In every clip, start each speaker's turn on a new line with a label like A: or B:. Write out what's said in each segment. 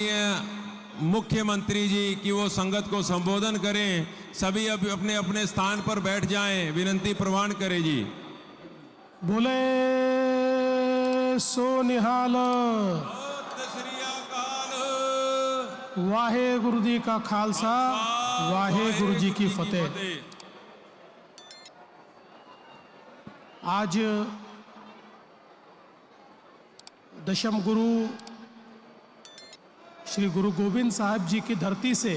A: मुख्यमंत्री जी की वो संगत को संबोधन करें। सभी अब अपने अपने स्थान पर बैठ जाएं, विनंती प्रवान करें जी।
B: बोले सो निहाल वाहे गुरु जी का खालसा वाहे गुरु जी की फतेह। आज दशम गुरु श्री गुरु गोविंद साहब जी की धरती से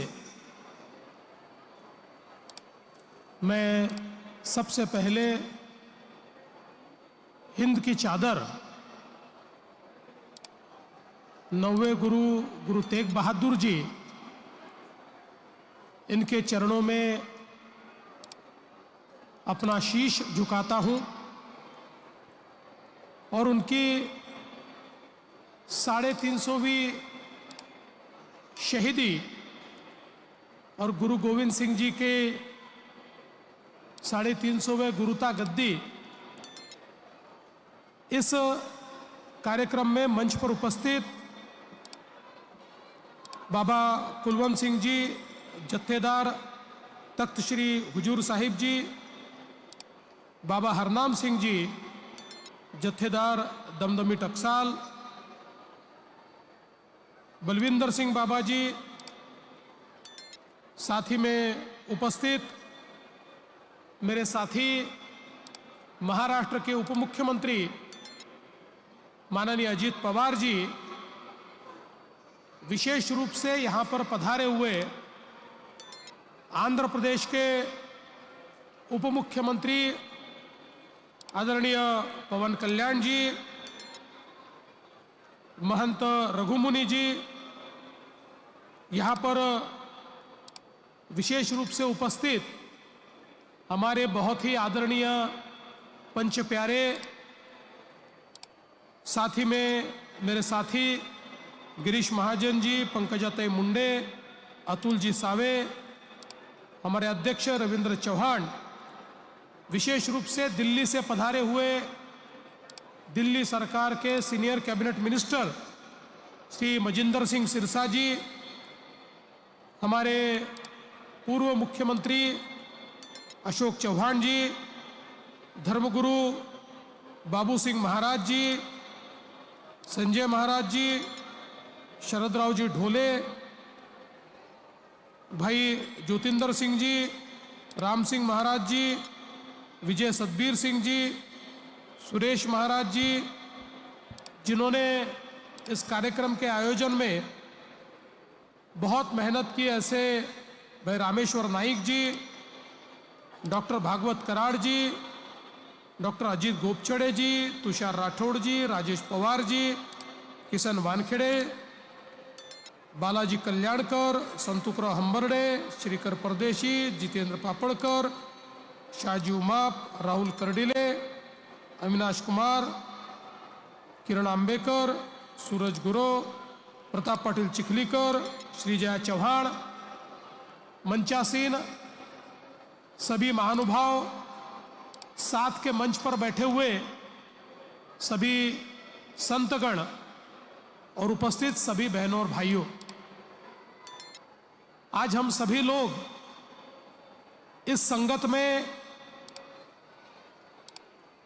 B: मैं सबसे पहले हिंद की चादर नौवे गुरु गुरु तेग बहादुर जी, इनके चरणों में अपना शीश झुकाता हूं और उनकी 350वीं शहीदी और गुरु गोविंद सिंह जी के 350वें गुरुता गद्दी, इस कार्यक्रम में मंच पर उपस्थित बाबा कुलवंत सिंह जी जत्थेदार तख्त श्री हुजूर साहिब जी, बाबा हरनाम सिंह जी जत्थेदार दमदमी टकसाल, बलविंदर सिंह बाबा जी, साथ ही में उपस्थित मेरे साथी महाराष्ट्र के उप मुख्यमंत्री माननीय अजीत पवार जी, विशेष रूप से यहाँ पर पधारे हुए आंध्र प्रदेश के उप मुख्यमंत्री आदरणीय पवन कल्याण जी, महंत रघुमुनि जी, यहाँ पर विशेष रूप से उपस्थित हमारे बहुत ही आदरणीय पंच प्यारे, साथी में मेरे साथी गिरीश महाजन जी, पंकजाताई मुंडे, अतुल जी सावे, हमारे अध्यक्ष रविंद्र चौहान, विशेष रूप से दिल्ली से पधारे हुए दिल्ली सरकार के senior cabinet minister Shri Manjinder Singh Sirsa ji, हमारे पूर्व मुख्यमंत्री अशोक चौहान जी, धर्मगुरु बाबू सिंह महाराज जी, संजय महाराज जी, शरदराव जी ढोले, भाई ज्योतिंदर सिंह जी, राम सिंह महाराज जी, विजय सतबीर सिंह जी, सुरेश महाराज जी, जिन्होंने इस कार्यक्रम के आयोजन में बहुत मेहनत की, ऐसे भाई रामेश्वर नाइक जी, डॉक्टर भागवत कराड़ जी, डॉक्टर अजीत गोपचड़े जी, तुषार राठौड़ जी, राजेश पवार जी, किशन वानखेड़े, बालाजी कल्याणकर, संतुकराव हंबर्डे, श्रीकर परदेशी, जितेंद्र पापड़कर, शाहजी उमाप, राहुल करडिले, अविनाश कुमार, किरण आंबेकर, सूरज गुरो, प्रताप पाटिल चिखलीकर, श्रीजया चौहान, मंचासीन सभी महानुभाव, साथ के मंच पर बैठे हुए सभी संतगण और उपस्थित सभी बहनों और भाइयों, आज हम सभी लोग इस संगत में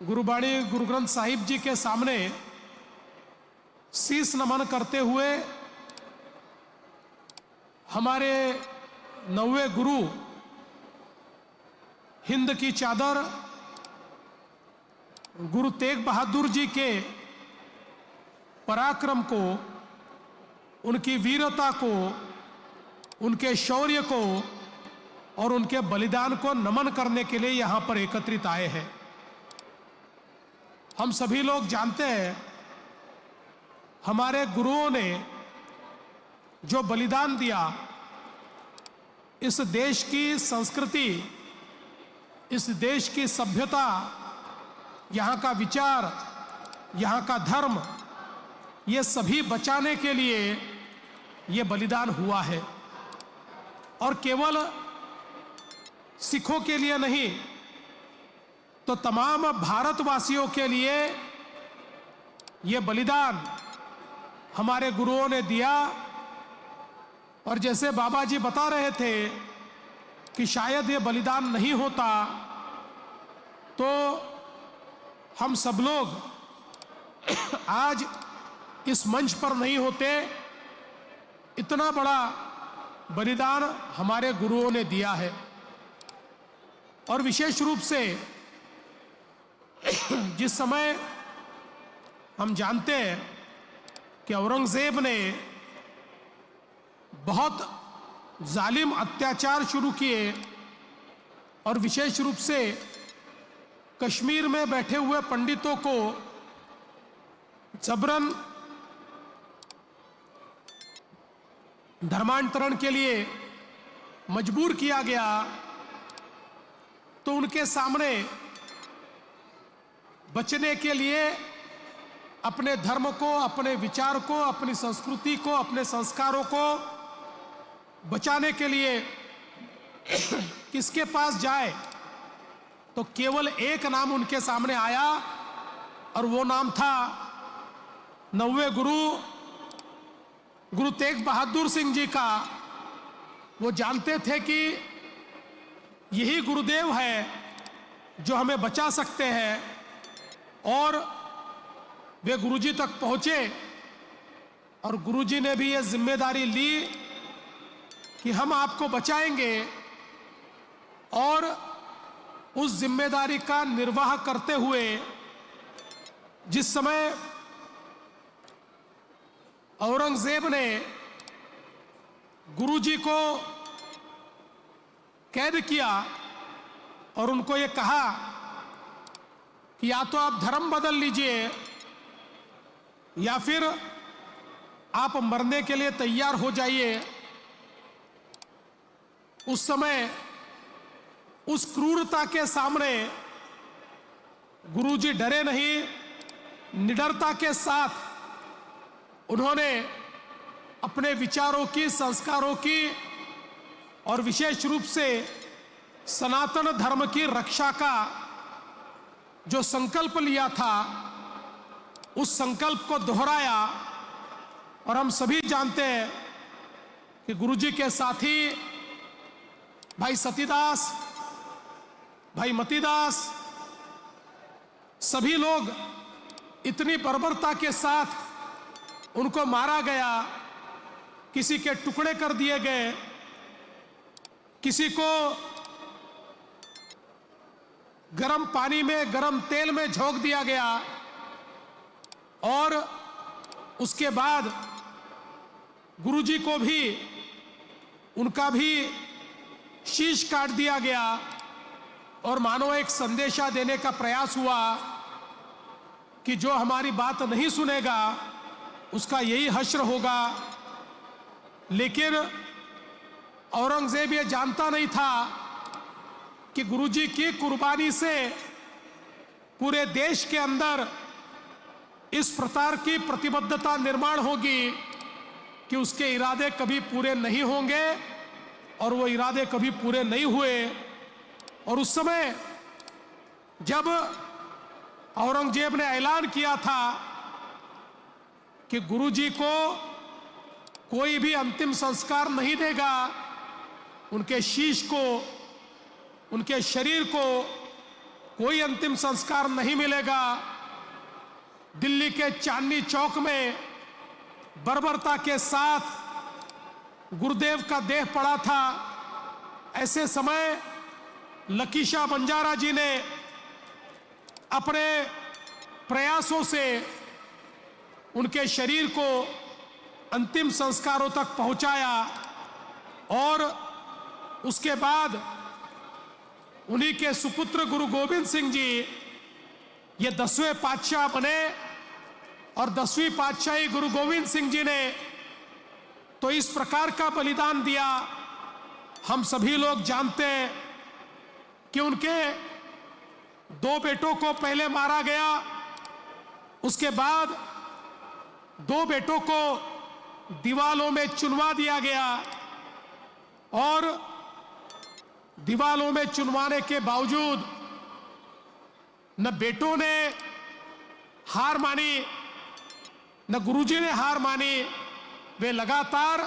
B: गुरुबाणी गुरु ग्रंथ साहिब जी के सामने शीश नमन करते हुए हमारे नौवे गुरु हिंद की चादर गुरु तेग बहादुर जी के पराक्रम को, उनकी वीरता को, उनके शौर्य को और उनके बलिदान को नमन करने के लिए यहां पर एकत्रित आए हैं। हम सभी लोग जानते हैं हमारे गुरुओं ने जो बलिदान दिया, इस देश की संस्कृति, इस देश की सभ्यता, यहाँ का विचार, यहाँ का धर्म, ये सभी बचाने के लिए ये बलिदान हुआ है। और केवल सिखों के लिए नहीं, तो तमाम भारतवासियों के लिए ये बलिदान हमारे गुरुओं ने दिया और जैसे बाबा जी बता रहे थे कि शायद ये बलिदान नहीं होता तो हम सब लोग आज इस मंच पर नहीं होते। इतना बड़ा बलिदान हमारे गुरुओं ने दिया है। और विशेष रूप से जिस समय हम जानते हैं कि औरंगजेब ने बहुत जालिम अत्याचार शुरू किए और विशेष रूप से कश्मीर में बैठे हुए पंडितों को जबरन धर्मांतरण के लिए मजबूर किया गया, तो उनके सामने बचने के लिए अपने धर्म को, अपने विचार को, अपनी संस्कृति को, अपने संस्कारों को बचाने के लिए किसके पास जाए, तो केवल एक नाम उनके सामने आया और वो नाम था 90वें गुरु तेग बहादुर सिंह जी का। वो जानते थे कि यही गुरुदेव है जो हमें बचा सकते हैं, और वे गुरुजी तक पहुंचे और गुरुजी ने भी ये जिम्मेदारी ली कि हम आपको बचाएंगे, और उस जिम्मेदारी का निर्वाह करते हुए जिस समय औरंगजेब ने गुरुजी को कैद किया और उनको ये कहा कि या तो आप धर्म बदल लीजिए या फिर आप मरने के लिए तैयार हो जाइए, उस समय उस क्रूरता के सामने गुरुजी डरे नहीं, निडरता के साथ उन्होंने अपने विचारों की, संस्कारों की और विशेष रूप से सनातन धर्म की रक्षा का जो संकल्प लिया था, उस संकल्प को दोहराया। और हम सभी जानते हैं कि गुरुजी के साथी भाई सतीदास, भाई मतीदास, सभी लोग इतनी बर्बरता के साथ उनको मारा गया, किसी के टुकड़े कर दिए गए, किसी को गरम पानी में, गरम तेल में झोंक दिया गया, और उसके बाद गुरुजी को भी, उनका भी शीश काट दिया गया, और मानो एक संदेशा देने का प्रयास हुआ कि जो हमारी बात नहीं सुनेगा उसका यही हश्र होगा। लेकिन औरंगजेब ये जानता नहीं था कि गुरुजी की कुर्बानी से पूरे देश के अंदर इस प्रकार की प्रतिबद्धता निर्माण होगी कि उसके इरादे कभी पूरे नहीं होंगे, और वो इरादे कभी पूरे नहीं हुए। और उस समय जब औरंगजेब ने ऐलान किया था कि गुरुजी को कोई भी अंतिम संस्कार नहीं देगा, उनके शीश को, उनके शरीर को कोई अंतिम संस्कार नहीं मिलेगा, दिल्ली के चांदनी चौक में बर्बरता के साथ गुरुदेव का देह पड़ा था। ऐसे समय लकीशा बंजारा जी ने अपने प्रयासों से उनके शरीर को अंतिम संस्कारों तक पहुंचाया, और उसके बाद उन्हीं के सुपुत्र गुरु गोविंद सिंह जी ये 10वें पातशाह बने, और 10वीं पातशाही गुरु गोविंद सिंह जी ने तो इस प्रकार का बलिदान दिया। हम सभी लोग जानते हैं कि उनके 2 बेटों को पहले मारा गया, उसके बाद 2 बेटों को दीवालों में चुनवा दिया गया, और दीवालों में चुनवाने के बावजूद न बेटों ने हार मानी, न गुरुजी ने हार मानी। वे लगातार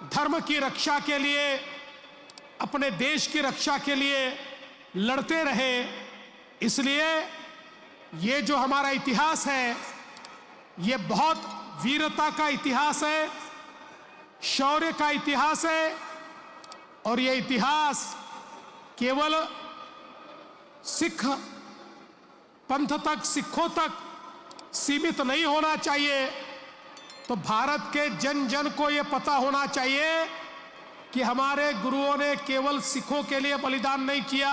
B: धर्म की रक्षा के लिए, अपने देश की रक्षा के लिए लड़ते रहे। इसलिए ये जो हमारा इतिहास है, ये बहुत वीरता का इतिहास है, शौर्य का इतिहास है। और ये इतिहास केवल सिख पंथ तक, सिखों तक सीमित नहीं होना चाहिए। तो भारत के जन जन को ये पता होना चाहिए कि हमारे गुरुओं ने केवल सिखों के लिए बलिदान नहीं किया,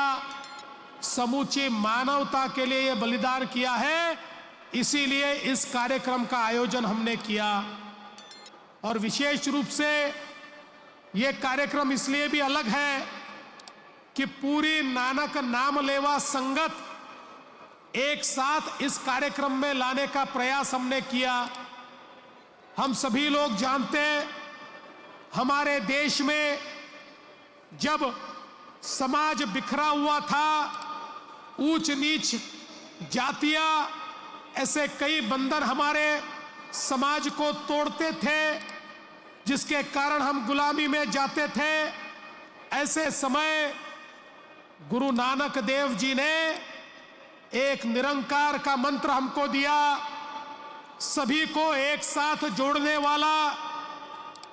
B: समूची मानवता के लिए ये बलिदान किया है। इसीलिए इस कार्यक्रम का आयोजन हमने किया। और विशेष रूप से ये कार्यक्रम इसलिए भी अलग है कि पूरी नानक नाम लेवा संगत एक साथ इस कार्यक्रम में लाने का प्रयास हमने किया। हम सभी लोग जानते हैं, हमारे देश में जब समाज बिखरा हुआ था, ऊंच नीच जातियां, ऐसे कई बंधन हमारे समाज को तोड़ते थे, जिसके कारण हम गुलामी में जाते थे। ऐसे समय गुरु नानक देव जी ने एक निरंकार का मंत्र हमको दिया, सभी को एक साथ जोड़ने वाला।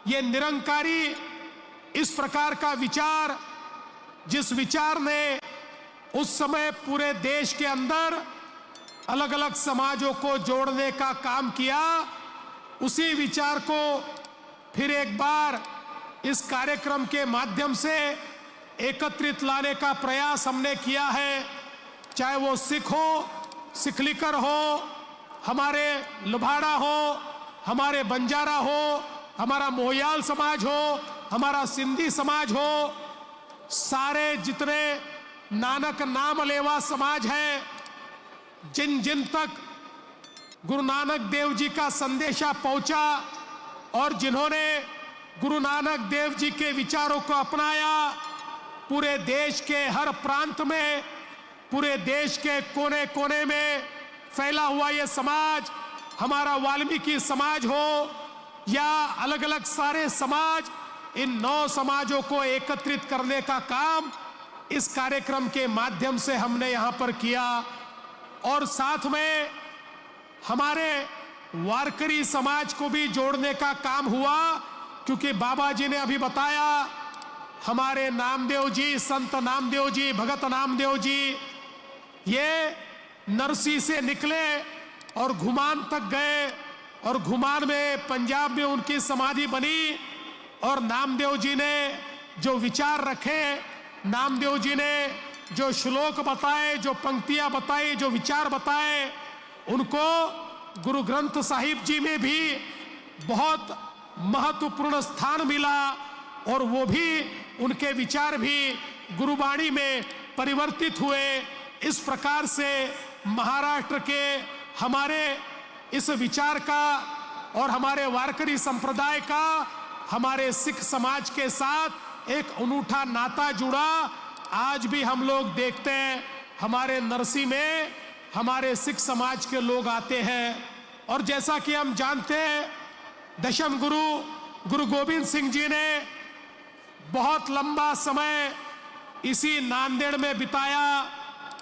B: ये निरंकारी इस प्रकार का विचार, जिस विचार ने उस समय पूरे देश के अंदर अलग अलग समाजों को जोड़ने का काम किया, उसी विचार को फिर एक बार इस कार्यक्रम के माध्यम से एकत्रित लाने का प्रयास हमने किया है। चाहे वो सिख हो, सिखलिकर हो, हमारे लुभाड़ा हो, हमारे बंजारा हो, हमारा मोहयाल समाज हो, हमारा सिंधी समाज हो, सारे जितने नानक नाम लेवा समाज है, जिन जिन तक गुरु नानक देव जी का संदेशा पहुंचा और जिन्होंने गुरु नानक देव जी के विचारों को अपनाया, पूरे देश के हर प्रांत में, पूरे देश के कोने कोने में फैला हुआ ये समाज, हमारा वाल्मीकि समाज हो या अलग अलग सारे समाज, इन 9 समाजों को एकत्रित करने का काम इस कार्यक्रम के माध्यम से हमने यहां पर किया। और साथ में हमारे वारकरी समाज को भी जोड़ने का काम हुआ, क्योंकि बाबा जी ने अभी बताया, हमारे नामदेव जी, संत नामदेव जी, भगत नामदेव जी, ये नरसी से निकले और घुमान तक गए, और घुमान में पंजाब में उनकी समाधि बनी। और नामदेव जी ने जो विचार रखे, नामदेव जी ने जो श्लोक बताए, जो पंक्तियां बताई, जो विचार बताए, उनको गुरु ग्रंथ साहिब जी में भी बहुत महत्वपूर्ण स्थान मिला। और वो भी, उनके विचार भी गुरुवाणी में परिवर्तित हुए। इस प्रकार से महाराष्ट्र के हमारे इस विचार का और हमारे वारकरी संप्रदाय का हमारे सिख समाज के साथ एक अनूठा नाता जुड़ा। आज भी हम लोग देखते हैं, हमारे नरसी में हमारे सिख समाज के लोग आते हैं। और जैसा कि हम जानते हैं, दशम गुरु गुरु गोविंद सिंह जी ने बहुत लंबा समय इसी नांदेड़ में बिताया,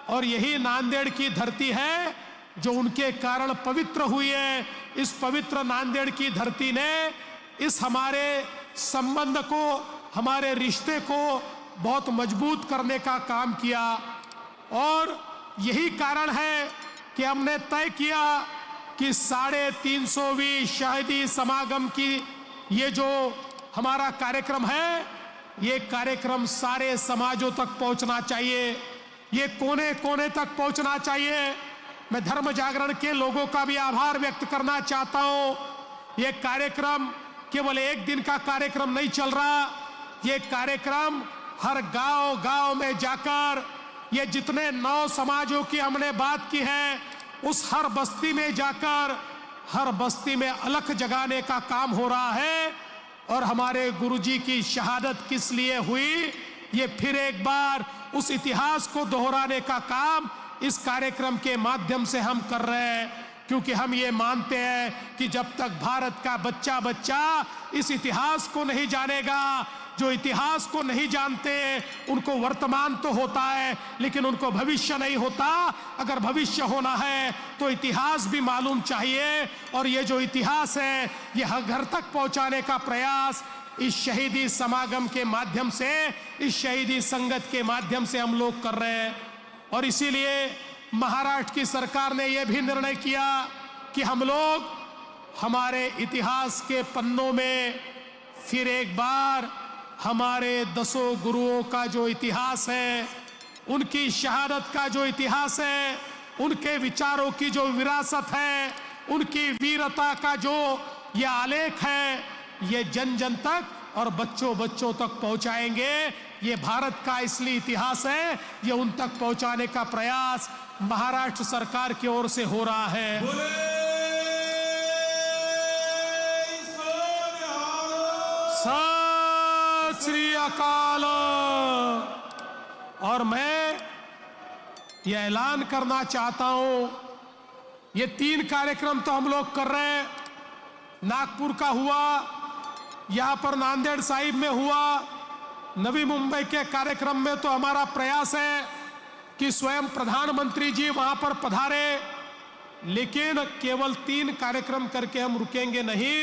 B: और यही नांदेड़ की धरती है जो उनके कारण पवित्र हुई है। इस पवित्र नांदेड़ की धरती ने इस हमारे संबंध को, हमारे रिश्ते को बहुत मजबूत करने का काम किया। और यही कारण है कि हमने तय किया कि 350वीं शहीदी समागम की ये जो हमारा कार्यक्रम है, ये कार्यक्रम सारे समाजों तक पहुंचना चाहिए, ये कोने कोने तक पहुंचना चाहिए। मैं धर्म जागरण के लोगों का भी आभार व्यक्त करना चाहता हूं। ये कार्यक्रम केवल एक दिन का कार्यक्रम नहीं चल रहा, ये कार्यक्रम हर गांव गांव में जाकर, ये जितने 9 समाजों की हमने बात की है, उस हर बस्ती में जाकर हर बस्ती में अलख जगाने का काम हो रहा है। और हमारे गुरुजी की शहादत किस लिए हुई, ये फिर एक बार उस इतिहास को दोहराने का काम इस कार्यक्रम के माध्यम से हम कर रहे हैं। क्योंकि हम ये मानते हैं कि जब तक भारत का बच्चा बच्चा इस इतिहास को नहीं जानेगा, जो इतिहास को नहीं जानते उनको वर्तमान तो होता है लेकिन उनको भविष्य नहीं होता। अगर भविष्य होना है तो इतिहास भी मालूम चाहिए, और ये जो इतिहास है ये हर घर तक पहुंचाने का प्रयास इस शहीदी समागम के माध्यम से, इस शहीदी संगत के माध्यम से हम लोग कर रहे हैं। और इसीलिए महाराष्ट्र की सरकार ने यह भी निर्णय किया कि हम लोग हमारे इतिहास के पन्नों में फिर एक बार हमारे 10 गुरुओं का जो इतिहास है, उनकी शहादत का जो इतिहास है, उनके विचारों की जो विरासत है, उनकी वीरता का जो ये आलेख है, ये जन जन तक और बच्चों बच्चों तक पहुंचाएंगे। ये भारत का इसलिए इतिहास है, ये उन तक पहुंचाने का प्रयास महाराष्ट्र सरकार की ओर से हो रहा है। सत श्री अकाल। और मैं ये ऐलान करना चाहता हूं, ये 3 कार्यक्रम तो हम लोग कर रहे हैं। नागपुर का हुआ, यहां पर नांदेड़ साहिब में हुआ, नवी मुंबई के कार्यक्रम में तो हमारा प्रयास है कि स्वयं प्रधानमंत्री जी वहां पर पधारे, लेकिन केवल 3 कार्यक्रम करके हम रुकेंगे नहीं।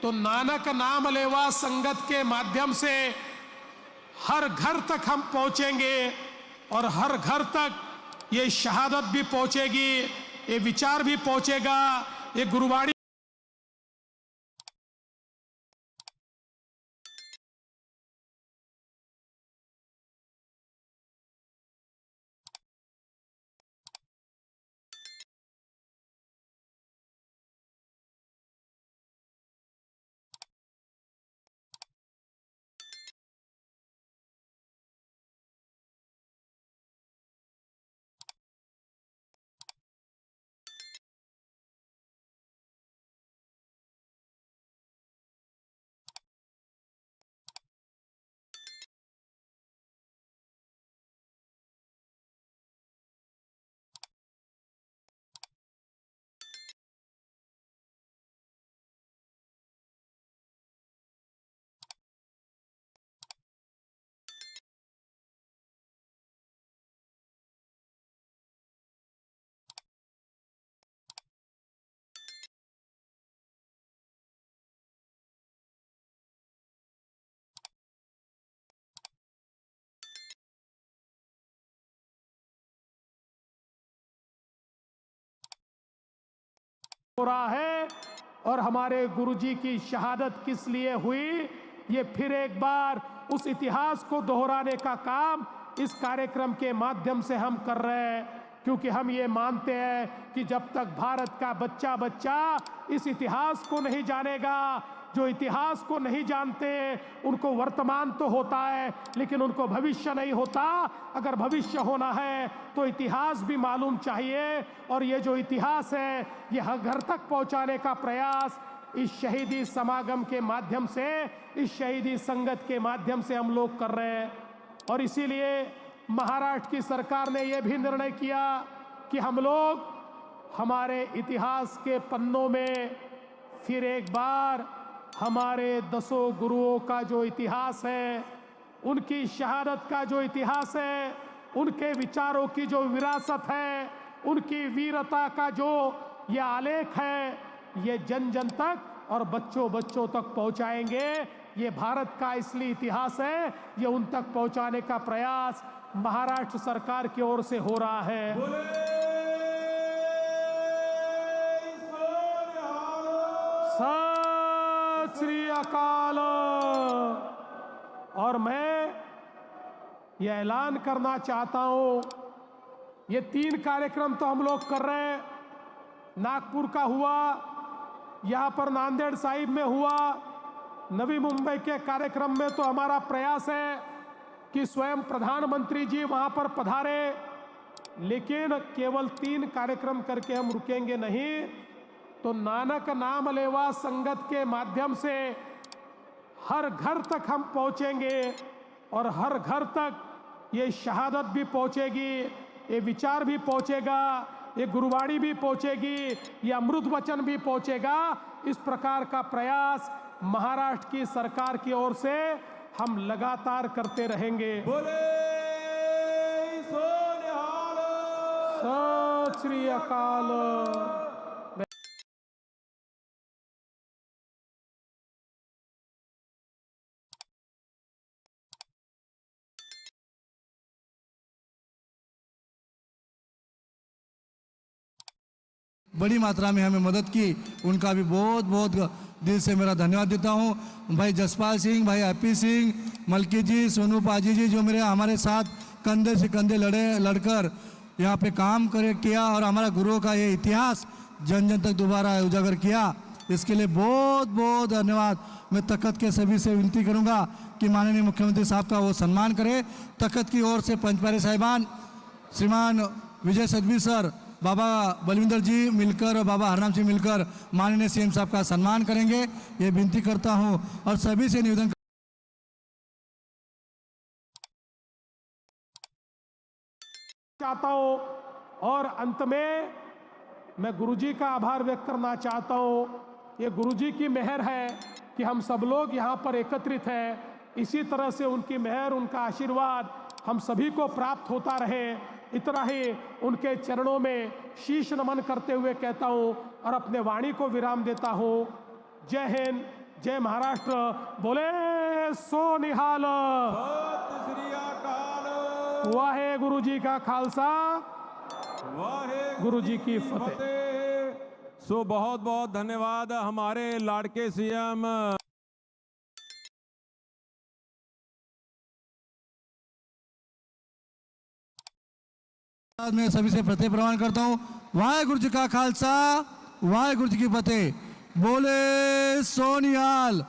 B: तो नानक नाम लेवा संगत के माध्यम से हर घर तक हम पहुंचेंगे, और हर घर तक ये शहादत भी पहुंचेगी, ये विचार भी पहुंचेगा, ये गुरुवाणी हो रहा है। और हमारे गुरुजी की शहादत किस लिए हुई, ये फिर एक बार उस इतिहास को दोहराने का काम इस कार्यक्रम के माध्यम से हम कर रहे हैं, क्योंकि हम ये मानते हैं कि जब तक भारत का बच्चा बच्चा इस इतिहास को नहीं जानेगा, जो इतिहास को नहीं जानते उनको वर्तमान तो होता है लेकिन उनको भविष्य नहीं होता। अगर भविष्य होना है तो इतिहास भी मालूम चाहिए, और ये जो इतिहास है ये हर घर तक पहुंचाने का प्रयास इस शहीदी समागम के माध्यम से, इस शहीदी संगत के माध्यम से हम लोग कर रहे हैं। और इसीलिए महाराष्ट्र की सरकार ने यह भी निर्णय किया कि हम लोग हमारे इतिहास के पन्नों में फिर एक बार हमारे 10 गुरुओं का जो इतिहास है, उनकी शहादत का जो इतिहास है, उनके विचारों की जो विरासत है, उनकी वीरता का जो ये आलेख है, ये जन जन तक और बच्चों बच्चों तक पहुंचाएंगे। ये भारत का इसलिए इतिहास है, ये उन तक पहुंचाने का प्रयास महाराष्ट्र सरकार की ओर से हो रहा है। सत श्री अकाल। और मैं ये ऐलान करना चाहता हूं, ये 3 कार्यक्रम तो हम लोग कर रहे हैं। नागपुर का हुआ, यहां पर नांदेड़ साहिब में हुआ, नवी मुंबई के कार्यक्रम में तो हमारा प्रयास है कि स्वयं प्रधानमंत्री जी वहां पर पधारे, लेकिन केवल 3 कार्यक्रम करके हम रुकेंगे नहीं। तो नानक नाम लेवा संगत के माध्यम से हर घर तक हम पहुंचेंगे, और हर घर तक ये शहादत भी पहुंचेगी, ये विचार भी पहुंचेगा, ये गुरुवाणी भी पहुंचेगी, ये अमृत वचन भी पहुंचेगा। इस प्रकार का प्रयास महाराष्ट्र की सरकार की ओर से हम लगातार करते रहेंगे।
A: बोले सो निहाल।
B: सत श्री अकाल।
C: बड़ी मात्रा में हमें मदद की, उनका भी बहुत बहुत दिल से मेरा धन्यवाद देता हूं। भाई जसपाल सिंह, भाई हैप्पी सिंह, मलकी जी, सोनू पाजी जी, जो मेरे हमारे साथ कंधे से कंधे लड़कर यहाँ पे काम किया और हमारा गुरुओं का ये इतिहास जन जन तक दोबारा उजागर किया, इसके लिए बहुत बहुत धन्यवाद। मैं तखत के सभी से विनती करूँगा कि माननीय मुख्यमंत्री साहब का वो सम्मान करें। तखत की ओर से पंचप्यारे साहिबान श्रीमान विजय सदबीर सर, बाबा बलविंदर जी मिलकर और बाबा हरनाम सिंह मिलकर माननीय सीएम साहब का सम्मान करेंगे, ये विनती करता हूं। और सभी से निवेदन
B: चाहता हूं और अंत में मैं गुरुजी का आभार व्यक्त करना चाहता हूं। ये गुरुजी की मेहर है कि हम सब लोग यहाँ पर एकत्रित हैं। इसी तरह से उनकी मेहर, उनका आशीर्वाद हम सभी को प्राप्त होता रहे। इतना ही उनके चरणों में शीश नमन करते हुए कहता हूं और अपने वाणी को विराम देता हूं। जय हिंद, जय महाराष्ट्र। बोले सो निहाल।
A: सत श्री अकाल।
B: वाहे गुरु जी का खालसा,
A: वाहे
B: गुरु जी की फतेह।
A: सो बहुत बहुत धन्यवाद हमारे लाड़के सीएम।
C: मैं सभी से फतेह प्रमाण करता हूँ। वाहेगुरु जी का खालसा, वाहेगुरु जी की फतेह। बोले सोनिहाल।